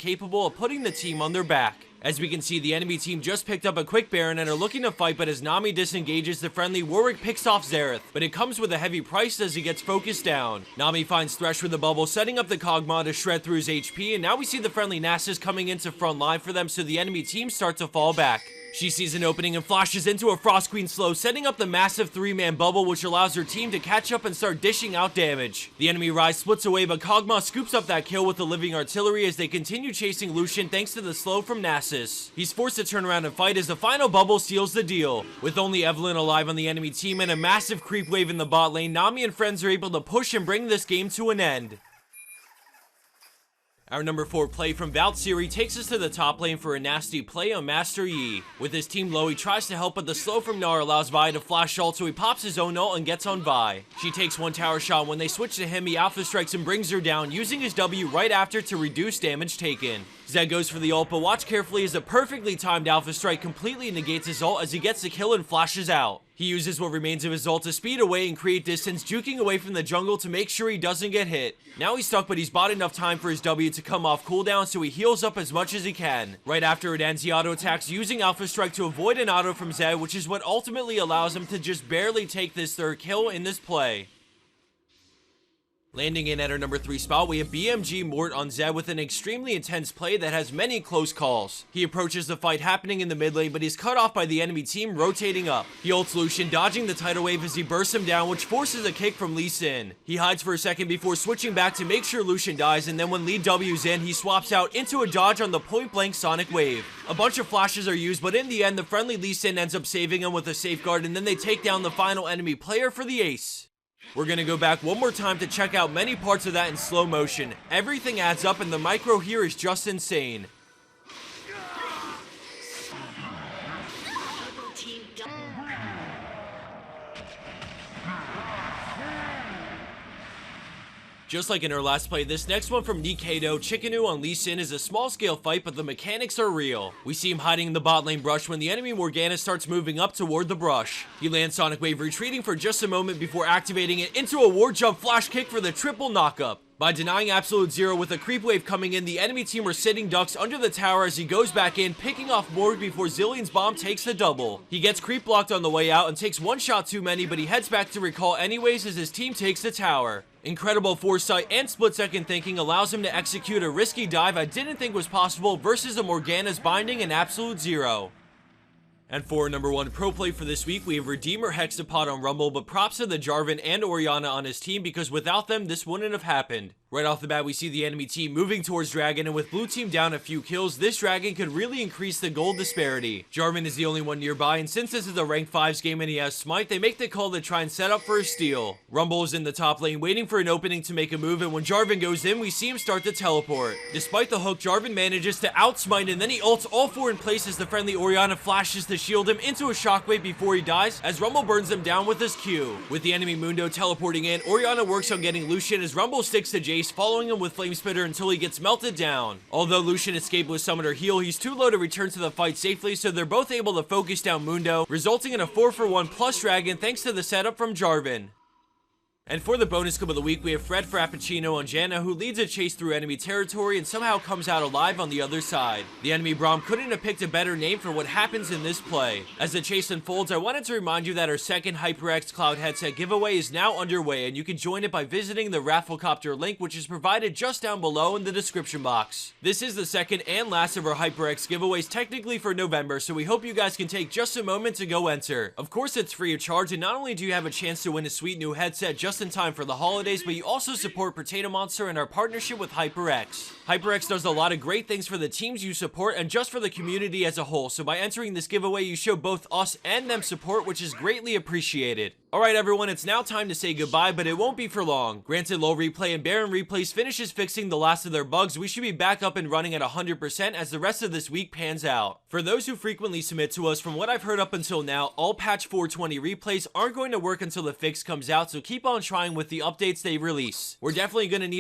capable of putting the team on their back. As we can see, the enemy team just picked up a quick Baron and are looking to fight, but as Nami disengages the friendly, Warwick picks off Xerath, but it comes with a heavy price as he gets focused down. Nami finds Thresh with a bubble, setting up the Kog'Maw to shred through his HP, and now we see the friendly Nasus coming into front line for them, so the enemy team starts to fall back. She sees an opening and flashes into a Frost Queen slow, setting up the massive 3-man bubble, which allows her team to catch up and start dishing out damage. The enemy Ryze splits away, but Kog'Maw scoops up that kill with the living artillery as they continue chasing Lucian thanks to the slow from Nasus. He's forced to turn around and fight as the final bubble seals the deal. With only Evelynn alive on the enemy team and a massive creep wave in the bot lane, Nami and friends are able to push and bring this game to an end. Our number 4 play from Valkyrie takes us to the top lane for a nasty play on Master Yi. With his team low, he tries to help, but the slow from Gnar allows Vi to flash ult, so he pops his own ult and gets on Vi. She takes one tower shot. When they switch to him, he alpha strikes and brings her down, using his W right after to reduce damage taken. Zed goes for the ult, but watch carefully as a perfectly timed alpha strike completely negates his ult as he gets the kill and flashes out. He uses what remains of his ult to speed away and create distance, juking away from the jungle to make sure he doesn't get hit. Now he's stuck, but he's bought enough time for his W to come off cooldown, so he heals up as much as he can. Right after it ends, he auto attacks using Alpha Strike to avoid an auto from Zed, which is what ultimately allows him to just barely take this third kill in this play. Landing in at our number 3 spot, we have BMG Mort on Zed with an extremely intense play that has many close calls. He approaches the fight happening in the mid lane, but he's cut off by the enemy team rotating up. He ults Lucian, dodging the tidal wave as he bursts him down, which forces a kick from Lee Sin. He hides for a second before switching back to make sure Lucian dies, and then when Lee W's in, he swaps out into a dodge on the point blank Sonic Wave. A bunch of flashes are used, but in the end, the friendly Lee Sin ends up saving him with a safeguard, and then they take down the final enemy player for the ace. We're gonna go back one more time to check out many parts of that in slow motion. Everything adds up and the micro here is just insane. Just like in our last play, this next one from Nikaido, Chickenu on Lee Sin is a small scale fight, but the mechanics are real. We see him hiding in the bot lane brush when the enemy Morgana starts moving up toward the brush. He lands Sonic Wave, retreating for just a moment before activating it into a ward jump flash kick for the triple knockup. By denying Absolute Zero with a creep wave coming in, the enemy team are sitting ducks under the tower as he goes back in, picking off Morg before Zillion's bomb takes the double. He gets creep blocked on the way out and takes one shot too many, but he heads back to recall anyways as his team takes the tower. Incredible foresight and split-second thinking allows him to execute a risky dive I didn't think was possible versus a Morgana's binding and Absolute Zero. And for our number 1 pro play for this week, we have Redeemer Hexapod on Rumble, but props to the Jarvan and Orianna on his team because without them, this wouldn't have happened. Right off the bat, we see the enemy team moving towards Dragon, and with blue team down a few kills, this Dragon could really increase the gold disparity. Jarvan is the only one nearby, and since this is a rank 5's game and he has Smite, they make the call to try and set up for a steal. Rumble is in the top lane, waiting for an opening to make a move, and when Jarvan goes in, we see him start to teleport. Despite the hook, Jarvan manages to outsmite, and then he ults all 4 in place as the friendly Orianna flashes to shield him into a shockwave before he dies, as Rumble burns him down with his Q. With the enemy Mundo teleporting in, Orianna works on getting Lucian as Rumble sticks to Jace, following him with Flame Spitter until he gets melted down. Although Lucian escaped with Summoner Heal, he's too low to return to the fight safely, so they're both able to focus down Mundo, resulting in a 4-for-1 plus Dragon thanks to the setup from Jarvan. And for the bonus clip of the week, we have Fred Frappuccino on Janna, who leads a chase through enemy territory and somehow comes out alive on the other side. The enemy Braum couldn't have picked a better name for what happens in this play. As the chase unfolds, I wanted to remind you that our second HyperX Cloud headset giveaway is now underway, and you can join it by visiting the Rafflecopter link, which is provided just down below in the description box. This is the second and last of our HyperX giveaways technically for November, so we hope you guys can take just a moment to go enter. Of course, it's free of charge, and not only do you have a chance to win a sweet new headset just in time for the holidays, but you also support Potato Monster and our partnership with HyperX. HyperX does a lot of great things for the teams you support and just for the community as a whole, so by entering this giveaway you show both us and them support, which is greatly appreciated. Alright everyone, it's now time to say goodbye, but it won't be for long. Granted, Low Replay and Baron Replays finishes fixing the last of their bugs, we should be back up and running at 100% as the rest of this week pans out. For those who frequently submit to us, from what I've heard up until now, all patch 420 replays aren't going to work until the fix comes out, so keep on trying with the updates they release. We're definitely going to need